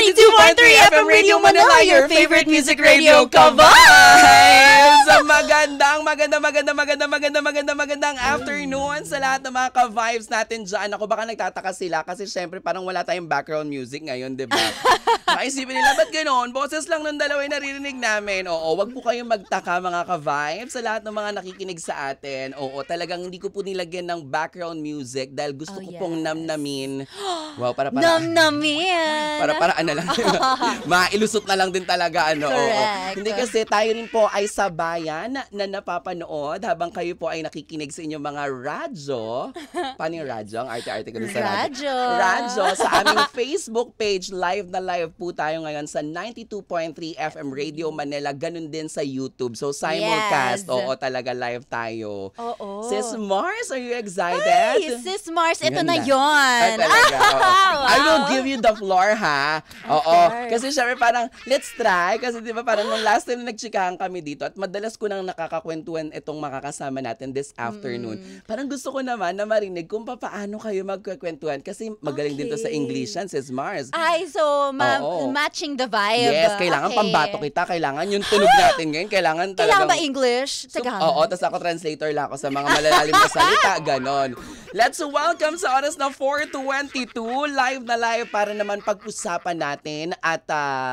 92.3 FM Radio Manila, your favorite music radio, ka-vibes! Magandang afternoon sa lahat ng mga ka-vibes natin dyan. Ako baka nagtataka sila kasi syempre parang wala tayong background music ngayon, di ba? Maisipin nila, ba't gano'n? Boses lang ng dalawa yung naririnig namin. Oo, wag po kayong magtaka mga ka-vibes sa lahat ng mga nakikinig sa atin. Oo, talagang hindi ko po nilagyan ng background music dahil gusto ko pong namnamin. Wow, para Namnamin! Para ano lang. Mailusot na lang din talaga ano. Correct. Hindi kasi tayo rin po ay sabayan na napapanood habang kayo po ay nakikinig sa inyong mga radyo. Paano yung radyo? Ang arte-arte ko sa radyo. Radyo sa aming Facebook page. Live na live po tayo ngayon sa 92.3 FM Radio Manila. Ganun din sa YouTube. So simulcast. Yes. Oo, talaga live tayo. Oo. Sis Mars, are you excited? Ay, Sis Mars, ito na Ay, yon. talaga. Wow. I will give you the floor, ha? Oo. course. Kasi syempre parang, let's try. Kasi di ba parang nung last time na nagchikahan kami dito at madalas ko nang nakakakwentuhan itong makakasama natin this afternoon. Parang gusto ko naman na marinig kung paano kayo magkakwentuhan. Kasi magaling din to sa English yan, Sis Mars. Ay, so Oo. matching the vibe. Yes, kailangan Okay. pambato kita. Kailangan yung tunog natin ngayon. Kailangan talagang... Kailangan ba English? Tagalog? Oo, tapos ako translator lang ako sa mga malalalim na salita, ganon. Let's welcome sa oras na 4:22, live na live para naman pag-usapan natin at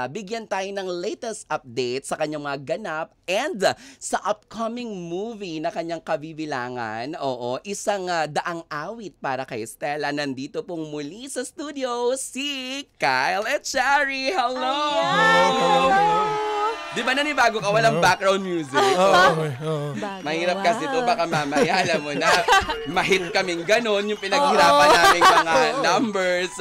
bigyan tayo ng latest update sa kanyang mga ganap and sa upcoming movie na kanyang kabibilangan. Oo, isang daang awit para kay Stella. Nandito pong muli sa studio si Kyle Echari. Hello! Di ba nanibago ka? Walang background music. Oo. Mahirap kasi ito, baka mamaya, alam mo na, mahit kaming ganon, yung pinaghirapan naming mga numbers,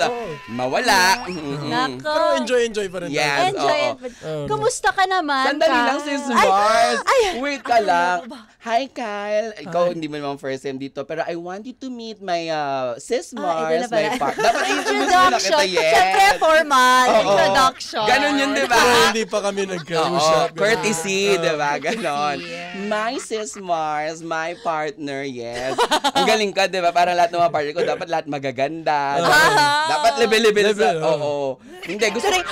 mawala. Nako. Pero enjoy pa rin. Yes, Enjoy oo. it. Kumusta ka naman, Sandali Kyle? lang, Sis Mars. Wait ka lang. ba? Hi, Kyle. Ikaw, hindi mo naman first time dito, pero I want you to meet my Sis ito Mars, na pala. my partner. Dapat introduce mo na kita, yes. Siyempre, formal. Oo. Introduction. Ganon yun, di ba? Pero hindi pa kami Oo, nagkausap. courtesy, di ba? Ganon. Courtesy. My Sis Mars, my partner, yes. Ang galing ka, di ba? Parang lahat ng mga partner ko, dapat lahat magaganda. Dapat level-level sa... Level, Oo. Hindi, gusto rin...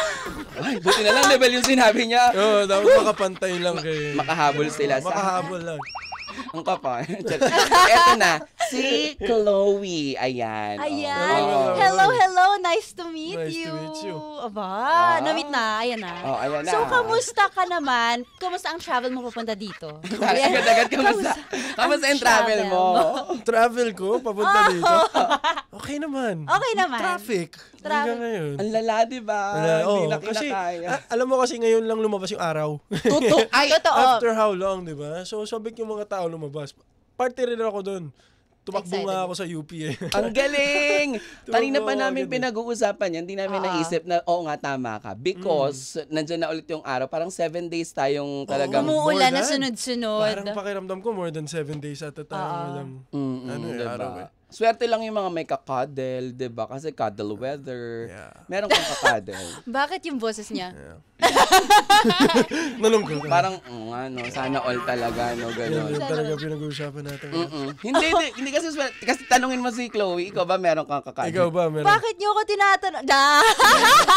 Ay, buti na lang level yung sinabi niya. Oo, dapat makapantay lang kayo. Makahabol sila sa... Makahabol lang. Ang kapal. Eto na, si Chloe. Ayan. Ayan. Oo. Hello. Nice to meet Nice you. to meet you. Aba, na-meet na. Ayan na. Oh, ayan na. So, kamusta ka naman? Kamusta ang travel mo papunta dito? Agad-agad, kamusta? Kamusta yung travel mo? Travel ko, papunta dito. Okay naman. Okay naman. Traffic. Hanggang ngayon. Ang lala, di ba? Wala, Hindi na kasi, kinakaya. alam mo kasi ngayon lang lumabas yung araw. Totoo. Ay, Totoo. After how long, di ba? So, sabik yung mga tao lumabas. Party rin ako doon. Tumakbo nga ako sa UP eh. ang galing! Kanina pa namin Ganun. pinag-uusapan yan. Hindi namin naisip na, oo nga, tama ka. Because, nandyan na ulit yung araw. Parang 7 days tayong talagang... Umuulan na More than. sunod-sunod. Parang pakiramdam ko more than 7 days at a time. Walang, ano eh, diba? araw eh. Swerte lang yung mga may kakadel, diba? Kasi cuddle weather. Yeah. Meron kang kakadel. Bakit yung boses niya? Nalungkot ka. Parang, ano, sana all talaga, no, Yan gano'n. yung talaga pinag-uusapan natin. Hindi kasi swerte. Kasi tanungin mo si Chloe, ikaw ba meron kang kakadel? Ikaw ba? Meron? Bakit niyo ako tinatanong?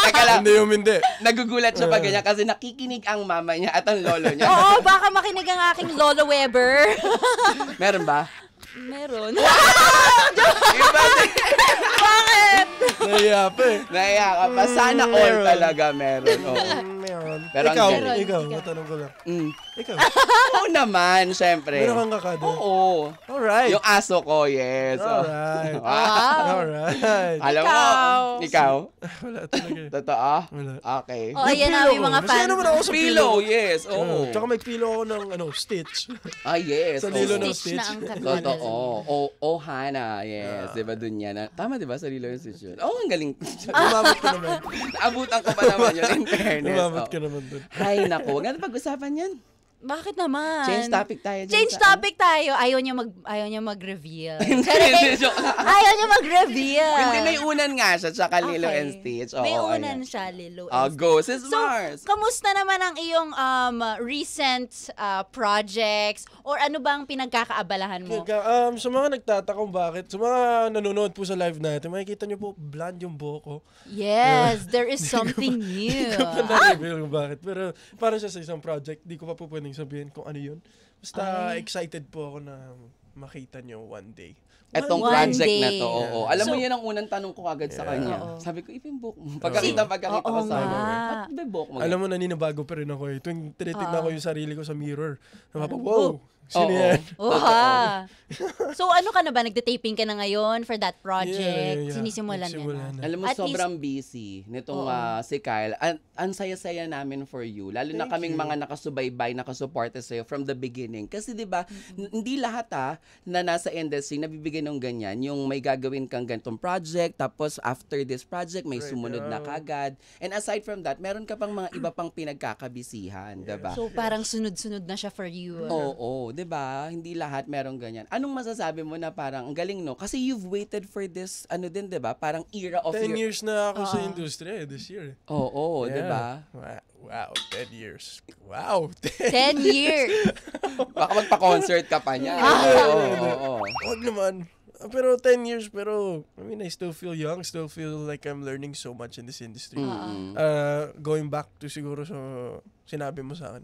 Teka lang, Hindi. nagugulat siya pag ganyan kasi nakikinig ang mama niya at ang lolo niya. Oo, baka makinig ang aking Lolo Weber. Meron ba? Meron. Iba Bakit? Nahiya pa eh. Naiya ka pa. Sana all talaga meron. Oo. Meron. Pero ang Ikaw, galing. matanong ko lang. Mm. Ikaw, Oo naman, syempre. meron kang kakado? Oo. Alright. Yung aso ko, yes. Alright. Wow. Alright. Alam mo, ikaw? Wala talaga eh. Totoo? Wala. Okay. O, ayan na yung mga Masaya fans. naman ako sa Pillow, yes. Oo. Oo. Tsaka may pillow ako ng Stitch. Ah, yes. Sa lilo oo. ng Stitch na Stitch. ang kakadal. Totoo. Ohana, yes. Diba dun yan? Tama diba sa Lilo yung Stitch? Oh, ang galing. Umabot ka naman. Naabutan ko pa naman yun, in fairness. Umabot Oo. ka naman dun. Hay, naku. Huwag natin pag-usapan yan. Bakit naman? Change topic tayo dyan Change sa- topic tayo. Ayaw niya mag-reveal. Hindi, joke. Ayaw niya mag-reveal. Hindi, may unan nga siya, tsaka Lilo Okay. and Stitch. Oo, May ayan. unan siya, Lilo and Stitch. Go, Sis So, Mars. kamusta naman ang iyong recent projects or ano bang pinagkakaabalahan mo? Sa mga nagtatakong bakit, sa mga nanonood po sa live natin, makikita niyo po, blonde yung buhok ko. Yes, there is something new. Hindi ko pa na-reveal kung bakit. Pero para siya sa isang project, di ko pa po pwedeng sabihin kung ano yun. Basta excited po ako na makita niyo one day. Etong One project day. na to, oo. Alam mo So- yan ang unang tanong ko agad sa kanya. Oo. Sabi ko, yung book mo. Pagkakita ko Oo sa akin. nga. Ba't ba yung book mo? Alam mo, naninibago pa rin ako eh. Tuwing tinitignan ko yung sarili ko sa mirror, Parang, wow, sino Oo. yan? Oha. So ano ka na ba? Nagde-taping ka na ngayon for that project? Yeah. Sinisimulan Nagsimula na. na. Alam mo, At sobrang busy nitong si Kyle. Ang saya-saya namin for you. Lalo na Thank kaming you. mga nakasubaybay, nakasuporta sa'yo from the beginning. Kasi di ba hindi lahat na nasa industry nabibigyan ng ganyan. Yung may gagawin kang ganitong project, tapos after this project, may Right, sumunod na kagad. And aside from that, meron ka pang mga iba pang pinagkakabisihan. Di ba? So parang sunod-sunod na siya for you. Oo, 'di ba? Hindi lahat merong ganyan. Anong masasabi mo na parang ang galing, no? Kasi you've waited for this din, 'di ba? Parang era of 10 your years na ako sa industry this year. Oo, 'di ba? Wow, 10 years. Wow, 10 years. Baka magpa-concert ka pa niya. Oo. Wag naman. Pero 10 years, pero I mean, I still feel young, still feel like I'm learning so much in this industry. Going back to siguro sa sinabi mo sa akin,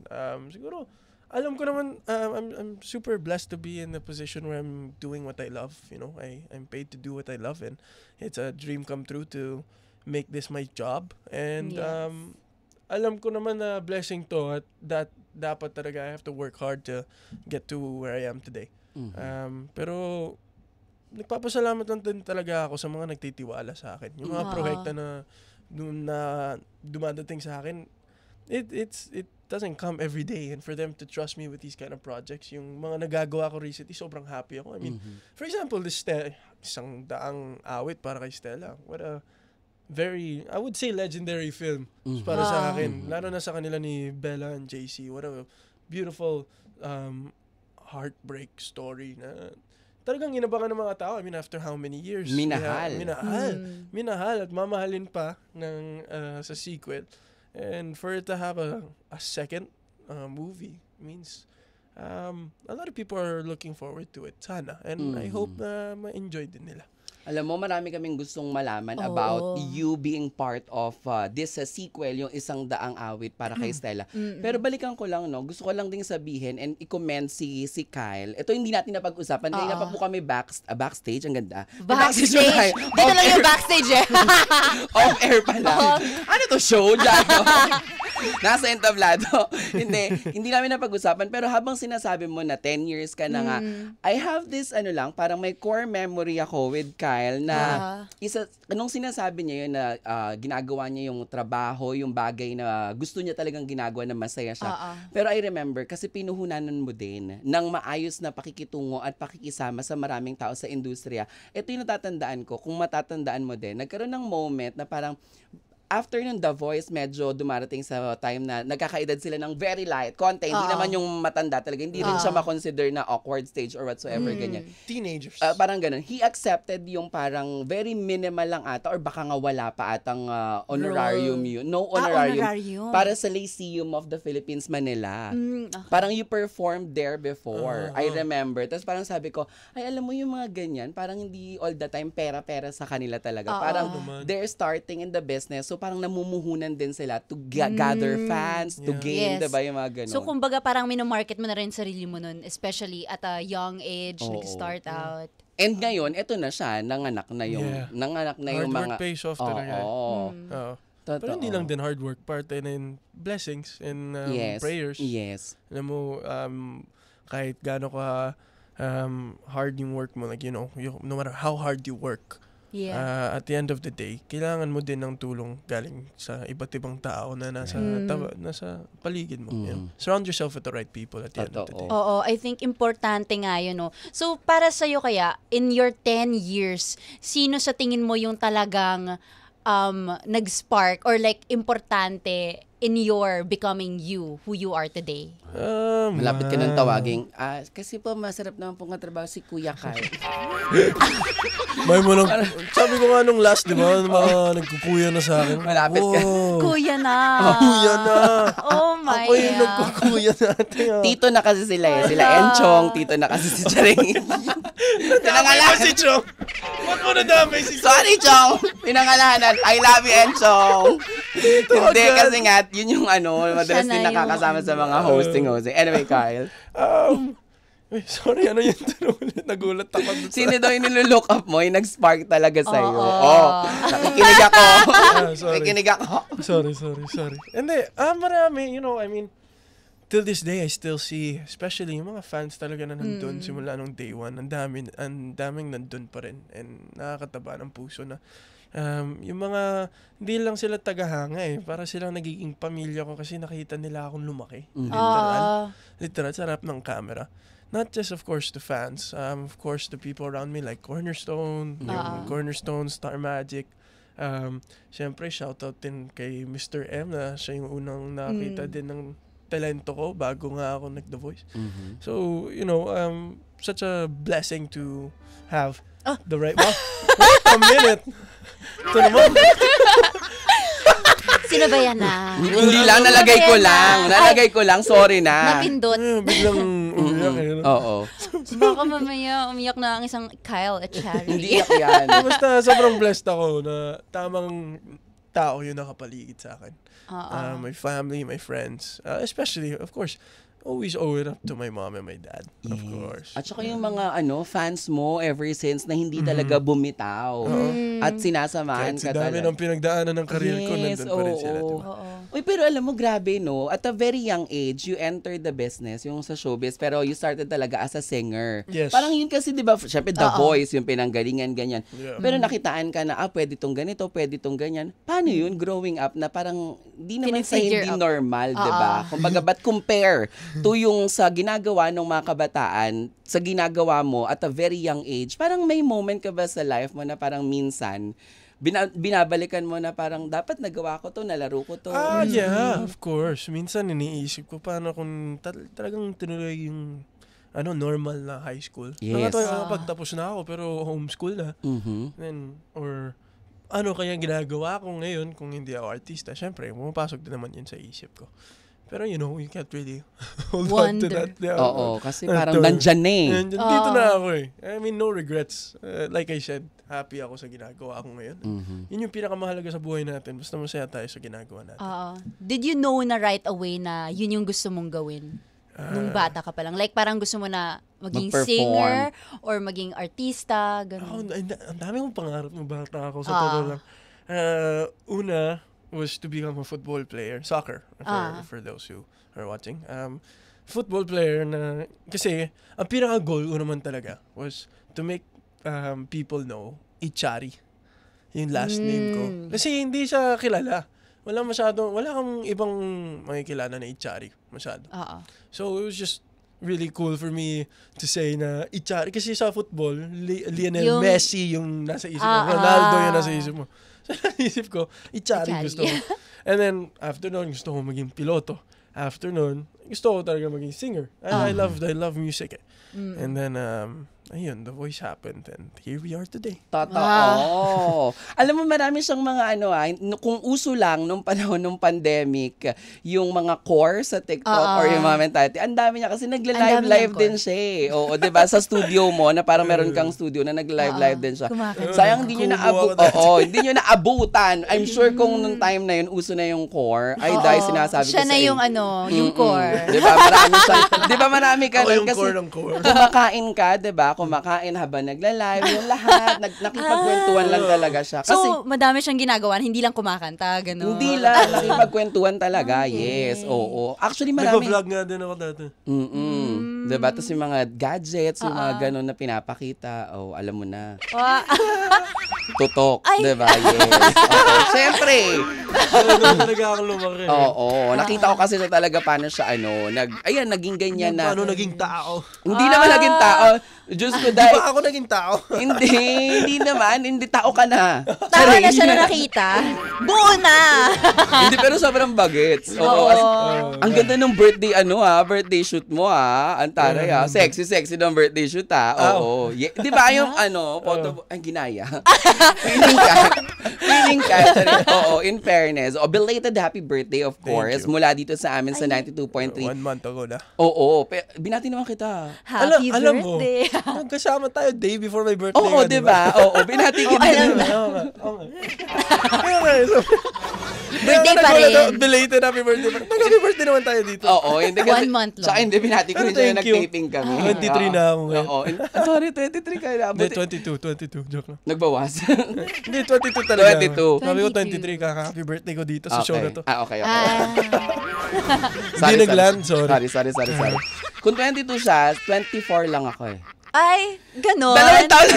siguro, alam ko naman, I'm super blessed to be in a position where I'm doing what I love, you know, I'm paid to do what I love, and it's a dream come true to make this my job, and Yes. alam ko naman na blessing to at that dapat talaga I have to work hard to get to where I am today. Pero nagpapasalamat lang din talaga ako sa mga nagtitiwala sa akin. Yung mga proyekto na dumadating sa akin, it doesn't come every day, and for them to trust me with these kind of projects, yung mga nagagawa ko recently, sobrang happy ako. I mean, for example, this isang daang awit para kay Stella. What a very, I would say, legendary film para sa akin. Lalo na sa kanila ni Bella and JC. What a beautiful heartbreak story na talagang inabangan ng mga tao. I mean, after how many years? Minahal. Minahal at mamahalin pa ng sa sequel. And for it to have a second movie means a lot of people are looking forward to it. Sana. And I hope na ma-enjoy din nila. Alam mo, marami kaming gustong malaman about you being part of this sequel, yung isang daang awit para kay Stella. Pero balikan ko lang, no, gusto ko lang ding sabihin and i-comment si Kyle. Ito hindi natin napag-usapan. Kanina pa po kami backstage. Ang ganda. Backstage? Tayo. Dito lang yung backstage eh. Off-air pala. Ano to, show? Nasa entablado. Hindi namin napag-usapan. Pero habang sinasabi mo na 10 years ka na nga, I have this, parang may core memory ako with Kyle na nung sinasabi niya yun na ginagawa niya yung trabaho, yung bagay na gusto niya talagang ginagawa na masaya siya. Pero I remember, kasi pinuhunanan mo din ng maayos na pakikitungo at pakikisama sa maraming tao sa industriya. Ito yung natatandaan ko, kung matatandaan mo din, nagkaroon ng moment na parang after nung The Voice, medyo dumarating sa time na nagkakaedad sila ng very light, konti, hindi naman yung matanda talaga, hindi rin siya makonsider na awkward stage or whatsoever, ganyan. Teenagers. Parang ganun. He accepted yung parang very minimal lang ata or baka nga wala pa atang honorarium yun. No honorarium. Honorarium. Para sa Lyceum of the Philippines, Manila. Parang you performed there before. I remember. Tapos parang sabi ko, ay alam mo yung mga ganyan, parang hindi all the time pera-pera sa kanila talaga. Parang they're starting in the business. So parang namumuhunan din sila to gather fans, to gain, Yes. diba yung mga ganun. So kumbaga parang minomarket mo na rin sarili mo nun, especially at a young age, Oo. nag-start out. And ngayon, eto na siya, nanganak na yung Hard mga... work pays off talaga. Oo. Oo. Totoo. Pero hindi lang din hard work, parte na yung blessings and Yes. prayers. Yes. Alam mo, kahit gaano ka hard yung work mo, like, no matter how hard you work, at the end of the day, kailangan mo din ng tulong galing sa iba't ibang tao na nasa paligid mo. You know? Surround yourself with the right people at the end of the day. Oo, I think importante nga yun, no? So, para sa'yo kaya, in your 10 years, sino sa tingin mo yung talagang nag-spark or like importante in your becoming you, who you are today? Malapit ka nang tawagin. Kasi po masarap naman pong katrabaho si Kuya Kyle. May mo lang, sabi ko nga nung last, di ba, mga nagkukuya na sa akin. Malapit ka. Kuya na. Kuya na. Oh my Ako yung nagkukuya natin. Tito na kasi sila eh. Sila Enchong, tito na kasi si Charing. Pinangalanan si Chong. Ba't mo nadamay si Sorry, Chong! Pinangalanan. I love you, Enchong. Hindi, kasi nga, yun yung madalas Siya na din nakakasama sa mga hosting. Anyway, Kyle. Sorry, ano yun? Nagulat ako. Sino daw yung nilulook up mo? Yung nag-spark talaga sa'yo. Oo. Nakikinig ako. Sorry. Nakikinig ako. Sorry. Hindi, marami, I mean, till this day, I still see, especially yung mga fans talaga na nandun simula nung day one. Ang daming nandun pa rin. And nakakataba ng puso na yung mga, hindi lang sila tagahanga para silang nagiging pamilya ko kasi nakita nila akong lumaki. Literal, sa harap ng camera. Not just, of course, the fans. Of course, the people around me like Cornerstone, yung Cornerstone, Star Magic. Siyempre, shoutout din kay Mr. M na siya yung unang nakita din ng talento ko bago nga ako nag-The Voice. So, such a blessing to have the right... Well, wait a minute! Ito naman. Sino ba yan na? Hindi lang, nalagay ko lang. Sorry na. Napindot. Biglang umiyak Oo. Baka mamaya umiyak na ang isang Kyle at Charity. Hindi yan. Basta sobrang blessed ako na tamang tao yung nakapaligid sa akin. My family, my friends, especially, of course, always owe it up to my mom and my dad, of course. At saka yung mga fans mo ever since na hindi talaga bumitaw. At sinasamahan Kahit ka dami talaga. ng pinagdaanan ng career ko, nandun pa rin sila. Diba? Uy, pero alam mo, grabe, no? At a very young age, you entered the business, yung sa showbiz, pero you started talaga as a singer. Yes. Parang yun kasi, di ba, syempre, The Voice, yung pinanggalingan, ganyan. Yeah. Pero nakitaan ka na, pwede tong ganito, pwede tong ganyan. Paano yun, growing up, na parang, di naman sa Pinifigure hindi out. normal, di ba? Kumbaga, but compare to yung sa ginagawa ng mga kabataan, sa ginagawa mo at a very young age, parang may moment ka ba sa life mo na parang minsan, binabalikan mo na parang dapat nagawa ko to, nalaro ko to. Yeah, of course. Minsan iniisip ko paano kung talagang tinuloy yung normal na high school. Yes. Pagtapos na ako pero homeschool na. Then, or ano kaya ginagawa ko ngayon kung hindi ako artista? Siyempre, pumapasok din naman yun sa isip ko. Pero you can't really hold on to that. Yeah. Oo, kasi parang nandyan na eh. Dito na ako eh. I mean, no regrets. Like I said, happy ako sa ginagawa ko ngayon. Yun yung pinakamahalaga sa buhay natin. Basta masaya tayo sa ginagawa natin. Did you know na right away na yun yung gusto mong gawin? Nung bata ka pa lang. Like parang gusto mo na maging Mag-perform. singer or maging artista, gano'n. Ang dami kong pangarap ng bata ako sa totoo lang. Una was to become a football player. Soccer, for those who are watching. Football player na, kasi ang pinaka-goal ko naman talaga was to make people know Ichari. Yung last name ko. Kasi hindi siya kilala. Wala kang ibang makikilala na Ichari masyado. So it was just really cool for me to say na Ichari. Kasi sa football, Lionel Messi yung nasa isip mo. Ronaldo yung nasa isip mo. So naisip ko, Ichari gusto ko. And then, after nun, gusto ko maging piloto. After nun, gusto ko talaga maging singer. I love music eh. And then, ayun, The Voice happened and here we are today. Totoo. Alam mo, marami siyang mga kung uso lang nung panahon ng pandemic, yung mga core sa TikTok or yung mga mentality, ang dami niya kasi nagla-live din siya eh. Oo, diba? Sa studio mo, na parang meron kang studio na nagla-live din siya. Sayang, hindi nyo hindi nyo naabutan. I'm sure kung nung time na yun, uso na yung core, ay dahil sinasabi ko siya sa na yung yung core. Diba? Marami siyang, diba marami ka Ako nun? yung Kasi core ng core. kumakain ka, diba? Kumakain habang nagla-live, yung lahat, nakipagkwentuhan lang talaga siya. Kasi, So, madami siyang ginagawa, hindi lang kumakanta, gano'n. hindi lang, nakipagkwentuhan talaga, yes, oo. Actually, marami. Nag-vlog nga din ako dati. Diba? Tapos yung mga gadgets, yung mga gano'n na pinapakita, alam mo na. Tutok, diba? Yes. Oo. Siyempre. Talaga ako lumaki. Oo. Nakita ko kasi na talaga paano siya, naging ganyan na. Paano naging tao? Hindi naman naging tao. Diyos ko, Di dahil... ba ako naging tao? Hindi naman. Hindi, tao ka na. Tao na siya na nakita. Buo na! Hindi, pero sobrang bagets. Oo. Ang ganda ng birthday shoot mo Ang taray Sexy ng birthday shoot Oo. Di ba yung photo, ang ginaya. Feeling ka. Oo, in fairness. Belated happy birthday, of course. Mula dito sa amin sa 92.3. 1 month ago na. Oo. Binati naman kita. Happy Alam mo, birthday. nagkasama tayo day before my birthday. Oo, di ba? Oo, binati kita. alam na. Birthday pa rin. Belated happy birthday. Happy birthday naman tayo dito. Oo, hindi kasi. 1 month lang. Tsaka hindi, binati ko rin siya Thank you. nag-taping kami. 23 na ako ngayon. Oo. Sorry, 23 ka na. Hindi, 22. Joke lang. Nagbawas. Hindi, 22 talaga. 22. Sabi ko 23, kaka-happy birthday ko dito sa show na to. Okay. Hindi nag-land, sorry. Sorry. Kung 22 siya, 24 lang ako eh. Ay, ganon. 2 taon.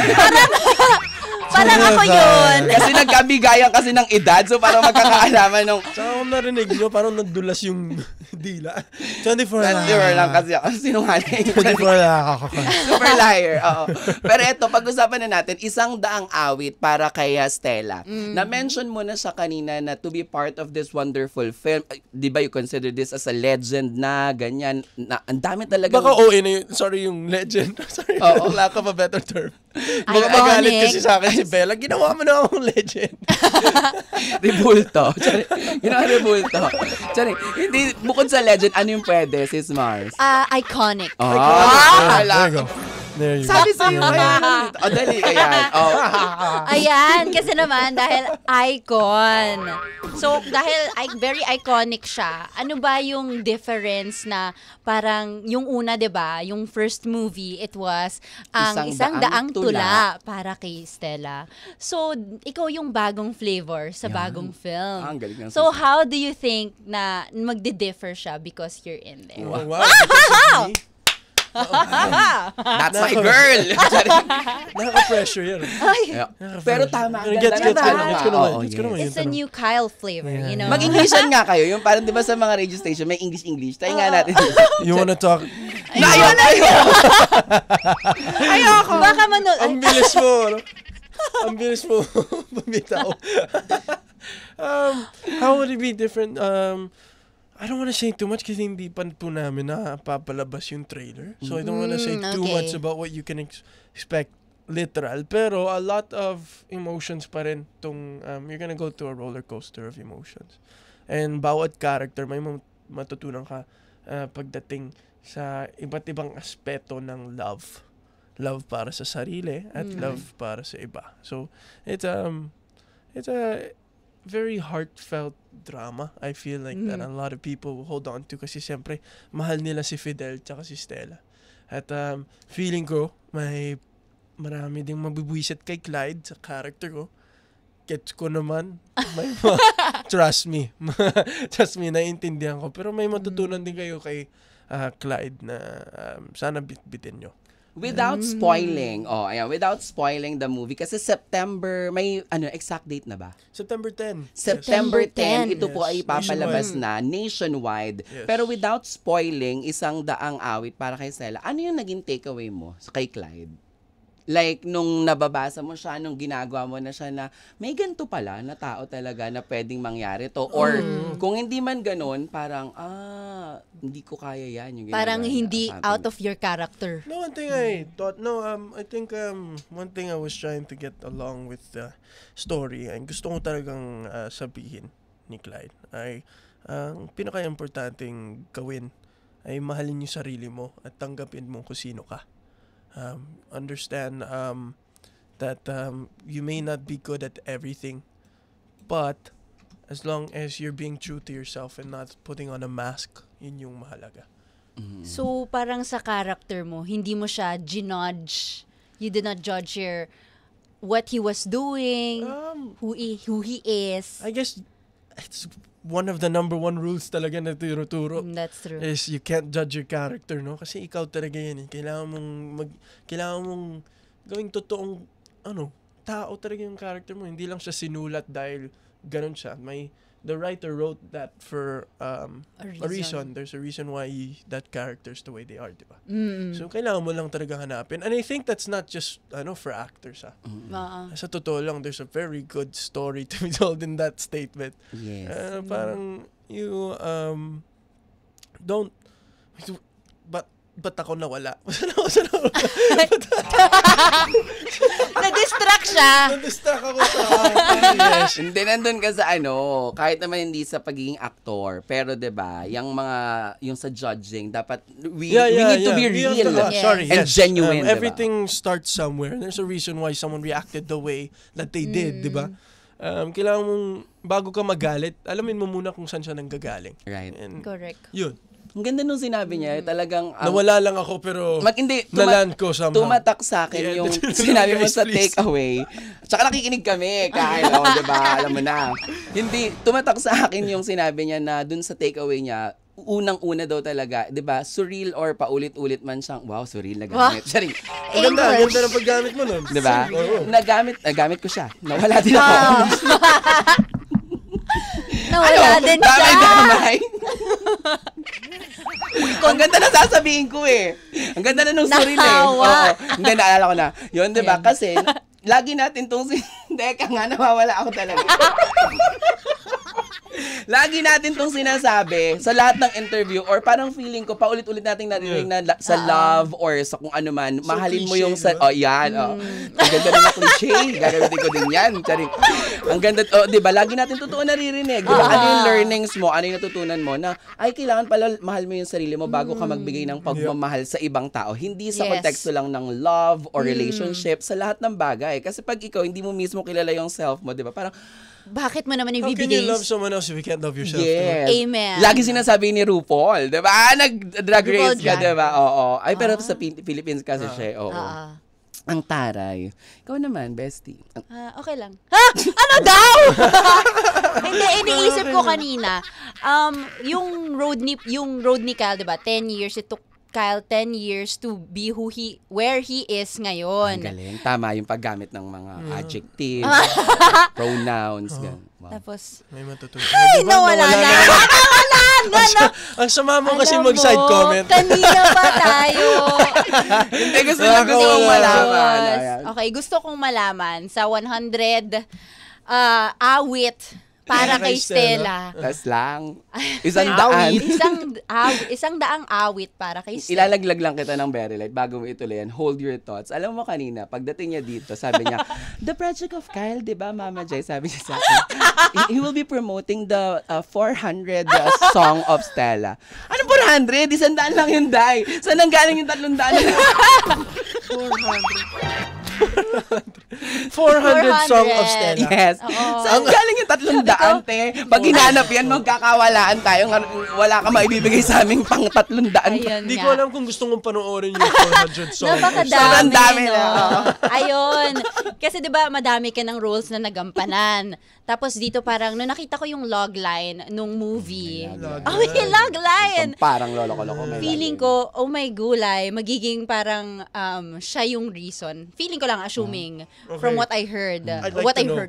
Parang ako yun. Kasi nagkabigayan kasi ng edad, so parang magkakaalaman nung Saka kung narinig nyo, parang nadulas yung dila. 24 lang kasi ako. Sinungaling. 24 lang ako. Super liar. Oo. Pero eto, pag-usapan na natin, 100 awit para kay Stella. Na-mention mo na sa kanina na to be part of this wonderful film, di ba you consider this as a legend na ganyan, na ang dami talaga. Baka OA na yun. Sorry, yung legend. Sorry, lack of a better term. Baka Iconic. magalit kasi sa akin si Bella. Ginawa mo na akong legend. Rebulto. Rebulto. Hindi, bukod sa legend, ano yung pwede, Sis Mars? Iconic. There you go. There you go. Sabi sa'yo ngayon. Dali, ayan. Ayan, kasi naman, dahil icon. So, dahil very iconic siya, ano ba yung difference na parang yung una, di ba, yung first movie, it was ang isang daang tula para kay Stella. So, ikaw yung bagong flavor sa bagong film. Ang galing ng So, how do you think na magdi-differ siya because you're in there? Oh, wow. Because of me. That's my girl. Nakaka-pressure yan. Pero tama. Gets ko naman. It's a new Kyle flavor, you know? Mag-Englishan nga kayo. Yung parang di ba sa mga radio station, may English. Tayo nga natin. You wanna talk? Ayoko. Baka Ang bilis mo. Ang bilis mo. Bumitaw. How would it be different? I don't want to say too much kasi hindi pa po namin napapalabas yung trailer. So I don't want to say too much about what you can expect literal. Pero a lot of emotions pa rin tong, you're gonna go to a roller coaster of emotions. And bawat character, may matutunan ka pagdating sa iba't ibang aspeto ng love. Love para sa sarili at love para sa iba. So it's a very heartfelt drama. I feel like that a lot of people hold on to kasi siyempre mahal nila si Fidel tsaka si Stella. At feeling ko may marami ding mabibwisit kay Clyde sa character ko. Gets ko naman. Trust me. Trust me, naiintindihan ko. Pero may matutunan din kayo kay Clyde na sana bitbitin nyo. Without spoiling, without spoiling the movie, kasi September, may exact date na ba? September 10. September 10, ito po Yes. ay papalabas na nationwide. Yes. Pero without spoiling, 100 awit para kay Stella. Ano yung naging takeaway mo kay Clyde? Like, nung nababasa mo siya, nung ginagawa mo na siya na may ganito pala na tao talaga na pwedeng mangyari to. Or kung hindi man ganun, parang, hindi ko kaya yan. Yung Parang ginagawa hindi niya. out of your character. No, one thing I thought, I think one thing I was trying to get along with the story, and gusto ko talagang sabihin ni Clyde, ay ang pinaka-importanting gawin ay mahalin yung sarili mo at tanggapin mo kung sino ka. Understand that you may not be good at everything, but as long as you're being true to yourself and not putting on a mask, yun yung mahalaga. So, parang sa character mo, hindi mo siya ginudge. You did not judge what he was doing, who he is. I guess it's one of the number one rules talaga na turo-turo. That's true. Is you can't judge your character, no? Kasi ikaw talaga yan. Kailangan mong gawing totoong, tao talaga yung character mo. Hindi lang siya sinulat dahil ganun siya. May the writer wrote that for a reason. reason. There's a reason why that character's the way they are, di ba? Mm. So, kailangan mo lang talaga hanapin. And I think that's not just, for actors, Sa totoo lang, there's a very good story to be told in that statement. Yes. Parang, you, don't, ba't ako nawala? Na-distract siya. Na-distract ako sa yes. Hindi, nandun ka sa kahit naman hindi sa pagiging aktor, pero 'di ba, yung sa judging, dapat we need to be real Sorry, and genuine, diba? Everything starts somewhere. There's a reason why someone reacted the way that they did, 'di ba? Kailangan mong bago ka magalit, alamin mo muna kung saan siya nanggagaling. Right. And Correct. Yun. Ang ganda nung sinabi niya, talagang nawala lang ako pero naland ko somehow. Tumatak sa akin yung sinabi mo sa takeaway. Tsaka nakikinig kami kahit, diba, alam mo na. Hindi, tumatak sa akin yung sinabi niya na dun sa takeaway niya, unang-una daw talaga, diba, surreal or paulit-ulit man siyang, wow, surreal na gamit. Sorry. Ang ganda ng paggamit mo nun. Diba? Nagamit ko siya. Nawala din ako. Nawala din siya. Damay-damay. Ang ganda na sasabihin ko eh. Ang ganda na nung surreal eh. Oo. Hindi, naalala ko na. Yun, diba? Kasi, lagi natin tong Teka nga, nawawala ako talaga. Lagi natin tong sinasabi sa lahat ng interview or parang feeling ko, paulit-ulit nating narinig na sa love or sa kung ano man, so mahalin mo yung sa... Oh, yan. Oh. Ang ganda rin na cliche. Gagamitin ko din yan. Charing. Ang ganda, diba? Lagi natin totoo naririnig. Diba? Ano yung learnings mo? Ano yung natutunan mo na, ay, kailangan pala mahal mo yung sarili mo bago ka magbigay ng pagmamahal sa ibang tao. Hindi sa konteksto lang ng love or relationship, sa lahat ng bagay. Kasi pag ikaw, hindi mo mismo kilala yung self mo, diba? Parang, bakit mo naman how can ibibigay? you love someone else if you can't love yourself? Yes. Amen. Lagi sinasabi ni RuPaul, di ba? Nag-drag race ka, di ba? Oo. Ay, pero sa Philippines kasi siya, oo. Ang taray. Ikaw naman, bestie. Okay lang. Ha? Ano daw? Hindi, iniisip ko kanina. Yung road ni Kyle, di ba? 10 years, it took Kyle 10 years to be where he is ngayon. Ang galing. Tama yung paggamit ng mga adjectives, pronouns, ganun. Wow. Tapos, May matutunan. ay, nawala na. Ang sama mo kasi Alam mag-side mo, comment. Kanina pa tayo. Hindi, gusto kong malaman. Ayan. Okay, gusto kong malaman sa 100 awit para kay Stella. Tas lang. Isang daan. Isang daang awit para kay Stella. Ilalaglag lang kita ng very light bago mo ituloy yan. Hold your thoughts. Alam mo kanina, pagdating niya dito, sabi niya, The Project of Kyle, di ba, Mama Jai? Sabi niya sa akin, he will be promoting the 400 song of Stella. Ano 400? 100 lang yun, Day. Saan ang galing yung 300? 400 song of Stella. Yes. Saan galing yung 300, te? Pag hinanap yan, magkakawalaan tayo. Wala ka maibibigay sa aming pang 300. Hindi ko alam kung gusto mong panoorin yung 400 song. Napakadami, no? Ayun. Kasi 'di ba, madami ka ng roles na nagampanan. Tapos dito parang, nung nakita ko yung logline nung movie. May logline! Parang lolo-lolo ko. Feeling ko, oh my gulay, magiging parang siya yung reason. Feeling ko lang, assuming, from what I heard,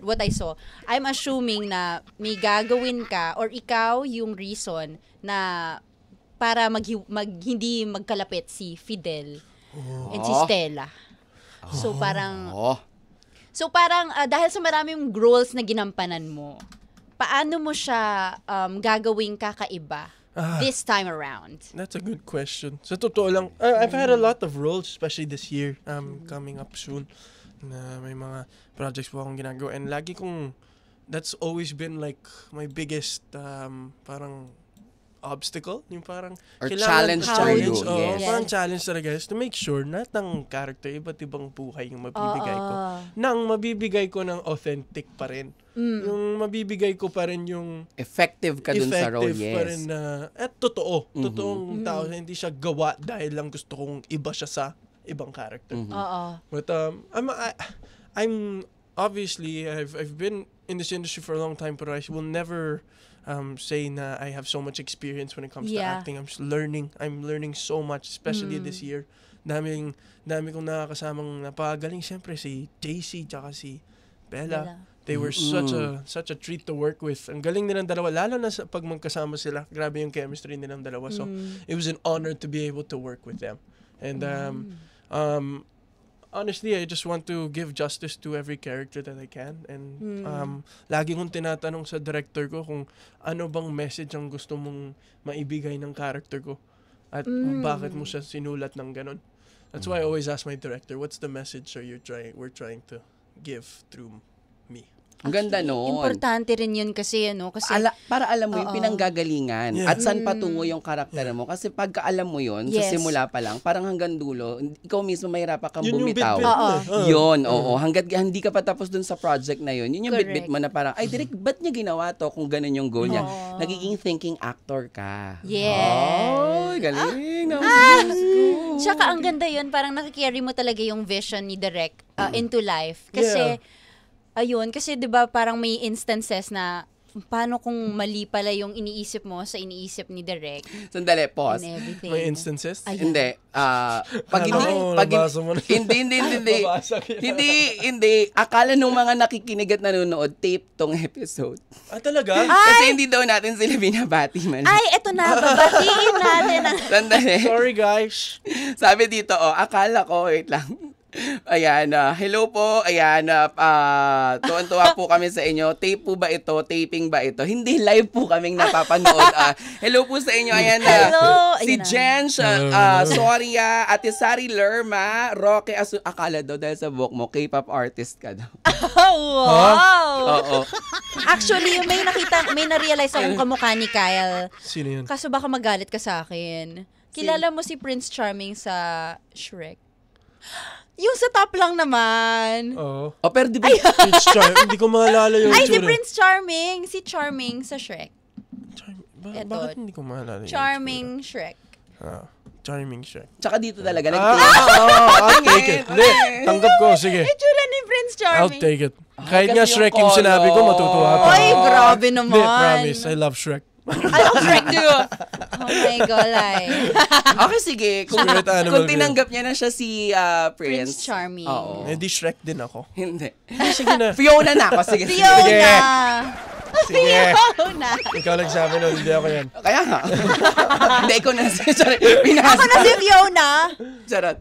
what I saw, I'm assuming na may gagawin ka or ikaw yung reason na para hindi magkalapit si Fidel and si Stella. So parang dahil sa maraming roles na ginampanan mo, paano mo siya gagawing kakaiba this time around? That's a good question. Sa totoo lang, I've had a lot of roles, especially this year, coming up soon, na may mga projects po akong ginagawa. And lagi kong, that's always been like my biggest, parang, obstacle, yung parang or challenge for you. Yes. Parang challenge talaga is to make sure na ng character, iba't ibang buhay yung mabibigay ko. Nang mabibigay ko ng authentic pa rin. Yung mabibigay ko pa rin yung effective ka dun sa role, effective pa rin na, at totoo. Totoong tao, hindi siya gawa dahil lang gusto kong iba siya sa ibang character. But I'm obviously, I've been in this industry for a long time, but I will never say na I have so much experience when it comes to acting. I'm learning so much, especially this year. Dami kong nakakasamang napagaling. Siyempre si JC tsaka si Bella. They were such a treat to work with. Ang galing nilang dalawa, lalo na sa pag magkasama sila. Grabe yung chemistry nilang dalawa. So, it was an honor to be able to work with them. And honestly, I just want to give justice to every character that I can. And lagi kong tinatanong sa director ko kung ano bang message ang gusto mong maibigay ng character ko. At bakit mo siya sinulat ng ganun. That's why I always ask my director, what's the message we're trying to give through me? Ang ganda nun. Importante rin yun kasi, kasi para alam mo yung pinanggagalingan at saan patungo yung karakter mo. Kasi pagka alam mo yun, sa simula pa lang, parang hanggang dulo, ikaw mismo mahirapan kang bumitaw. Yun, oo. Hanggat hindi ka pa tapos dun sa project na yun, yun yung bit-bit mo na parang, ay, direct, ba't niya ginawa to kung ganun yung goal niya? Nagiging thinking actor ka. Yes. Oh, galing. Tsaka ang ganda yun, parang nakikarry mo talaga yung vision ni Direk into life. Kasi, ayun, kasi 'di ba parang may instances na paano kung mali pala yung iniisip mo sa iniisip ni Direk. Sandali, pause. And everything. May instances? Ayun. Hindi. Hindi. Akala nung mga nakikinig at nanonood, tape tong episode. Talaga? Kasi hindi daw natin sila binabati man. Ay, eto na, babatiin natin. Sandali. Sorry, guys. Sabi dito, akala ko, wait lang. Ayan, hello po. Ayan, tuwan-tuwa po kami sa inyo. Tape po ba ito? Taping ba ito? Hindi, live po kaming napapanood. Hello po sa inyo. Ayan, hello. Si Jen, Soria, Ate Sari Lerma, Roque akala daw dahil sa book mo, K-pop artist ka daw. Wow! Oo. Actually, may na-realize akong kamukha ni Kyle. Sino yun? Kaso baka magalit ka sa akin. Kilala mo si Prince Charming sa Shrek? Yung sa top lang naman. Oo. Pero di ba? Prince Charming. Hindi ko maalala yung Ay, si itsura. Prince Charming. Si Charming sa Shrek. Eto. Bakit hindi ko maalala yung Charming Shrek. Charming Shrek. Tsaka dito talaga. I'll take it. Hindi, tanggap ko. Sige. Itsura ni Prince Charming. I'll take it. Kahit Kasi nga yung Shrek yung sinabi ko, matutuwa pa. Ay, grabe naman. Hindi, promise. I love Shrek. I love Shrek too. Oh my God, Okay, sige. Kung tinanggap niya na siya si Prince Charming. Oo. Hindi Shrek din ako. Hindi. Sige na. Fiona na ako. Sige. Fiona. Sige. Fiona. Ikaw nagsabi nun, hindi ako yan. Kaya nga. Hindi, ikaw na. Sorry. Ako na si Fiona. Charot.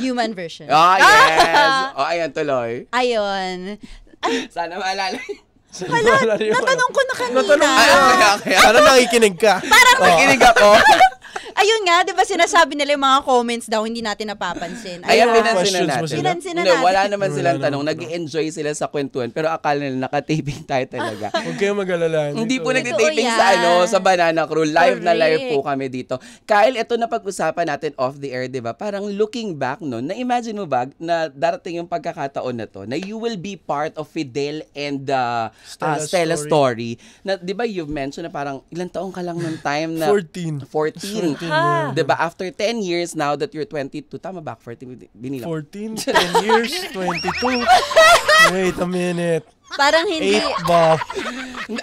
Human version. Yes. Ayan, tuloy. Ayun. Sana maalala. Natanong ko na kanina. Okay. Parang nakikinig ka. Nakikinig ako. Ayun nga, di ba sinasabi nila yung mga comments daw, hindi natin napapansin. Ayan, pinansinan questions mo natin. sila? Pinansinan Hindi, natin. wala naman silang tanong. Nag-i-enjoy sila sa kwentuhan. Pero akala nila nakataping tayo talaga. Huwag kayo mag-alala. Hindi po Totoo nagtitaping yan. sa Banana Crew. Live na live Correct. po kami dito. Kyle, ito na pag-usapan natin off the air, di ba? Parang looking back nun, na-imagine mo ba na darating yung pagkakataon na to, na you will be part of Fidel and Stella Story. Na, di ba, you've mentioned na parang ilang taong ka lang nung time na 14. 14. Di ba, after 10 years now that you're 22, tama ba? 14, binila. 14, 10 years, 22. Wait a minute. Parang hindi. 8 ba?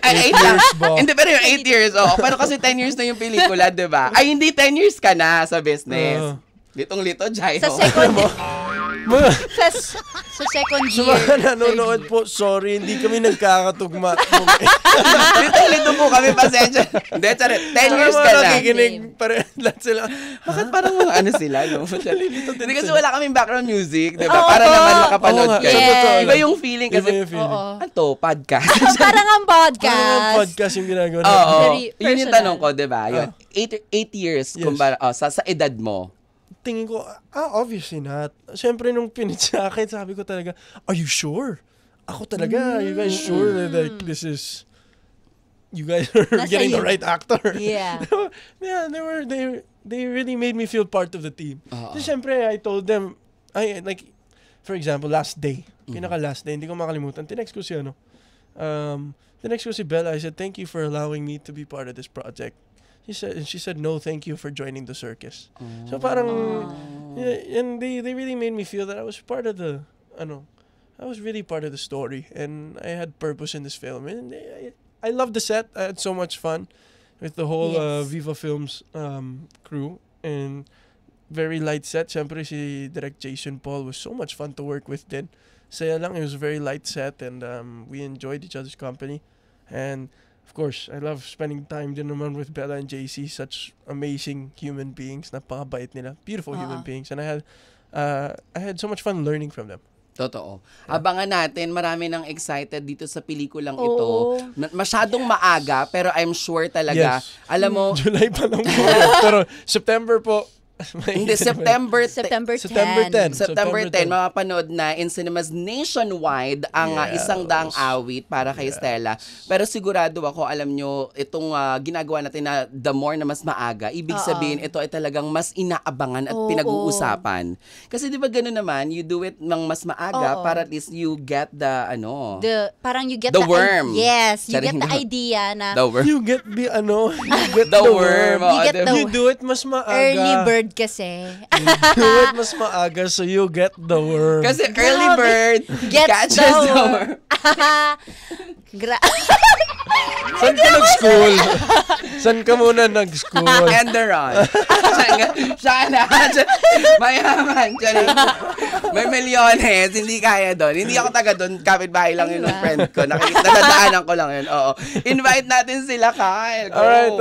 Ay, 8 years ba? Hindi, pero yung 8 years, pero kasi 10 years na yung pelikula, di ba? Ay, hindi, 10 years ka na sa business. Litong-lito, Jai. Sa second sa second Sa year. mga nanonood po, sorry, hindi kami nagkakatugma. Litong-lito po kami, pasensya. Hindi, charit, 10 years ka na. Nakikinig, lahat sila. Bakit parang mga ano sila, no? Hindi kasi wala kaming background music, di ba? Para naman makapanood Oo nga, kayo. sa totoo Iba lang. yung feeling kasi, Iba yung feeling. ano, podcast. Parang ang podcast. Parang podcast yung ginagawa natin. Oo. Very Yun yung personal. tanong ko, di ba? Yun. 8 years, Yes. kumpara, sa edad mo. Tingin ko, obviously not. Siyempre, nung pinit sa akin, sabi ko talaga, are you sure? Ako talaga, are you guys sure that like, this is, you guys are Nasa getting the iyo. right actor? Yeah. Yeah, they really made me feel part of the team. So, siyempre, I told them, for example, last day, pinaka-last day, hindi ko makalimutan, tinext ko si tinext ko si Bella, I said, thank you for allowing me to be part of this project. She said, no, thank you for joining the circus. So parang, yeah, and they really made me feel that I was part of the, I was really part of the story, and I had purpose in this film. And I loved the set. I had so much fun with the whole Yes. Viva Films crew, and very light set. Siyempre si Direct Jason Paul was so much fun to work with din. Saya lang, it was very light set and we enjoyed each other's company. And of course, I love spending time din naman with Bella and JC, such amazing human beings. Napakabait nila. Beautiful human beings. And I had so much fun learning from them. Totoo. Abangan natin, marami nang excited dito sa pelikulang ito. Masyadong maaga, pero I'm sure talaga, Yes. alam mo, July pa lang po. Pero September po. hindi, September 10. September 10. September 10. Mapapanood na in cinemas nationwide ang Yes. 100 awit para kay Stella. Pero sigurado ako, alam nyo, itong ginagawa natin na the more na mas maaga, ibig sabihin, ito ay talagang mas inaabangan at pinag-uusapan. Kasi di ba gano'n naman, you do it ng mas maaga para at least you get the, Parang you get the worm. Yes, you get Charing. the idea na the worm. You get the you get The worm. You get the You do it mas maaga. early bird kasi. Do it mas maaga so you get the worm. Kasi early bird Gets catches the the worm. worm. Saan ka nag-school? Saan ka muna nag-school? And the run. Sana. Mayaman. May milyones. Hindi kaya doon. Hindi ako taga doon. Kapit-bahay lang yun ng friend ko. Nakadaanan ko lang yun. Oo. Invite natin sila, Kyle. Go. Alright,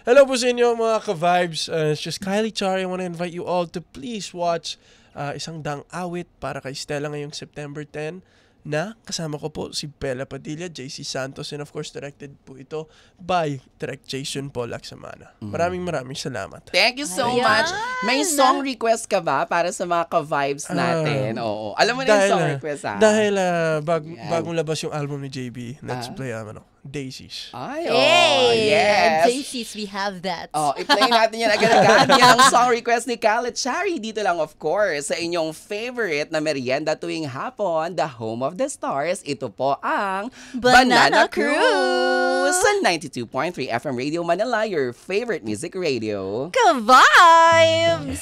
hello po sa inyo mga ka-vibes. It's just Kylie Char. I want to invite you all to please watch Isang Daang Awit para kay Stella ngayong September 10 na kasama ko po si Bella Padilla, JC Santos, and of course directed po ito by Direct Jason Paul Laksamana. Maraming salamat. Thank you so Ayan. much. May song request ka ba para sa mga ka-vibes natin? Oo. Alam mo na yung song request, ha? Dahil bagong labas yung album ni JB, let's play Daisies. Ay, Hey, yes. JCs, we have that. I-play natin yan agad-agad. Yan ang song request ni Khaled Chari. Dito lang, of course, sa inyong favorite na merienda tuwing hapon, the home of the stars. Ito po ang Banana Cruise sa 92.3 FM Radio Manila, your favorite music radio. Ka-vibes!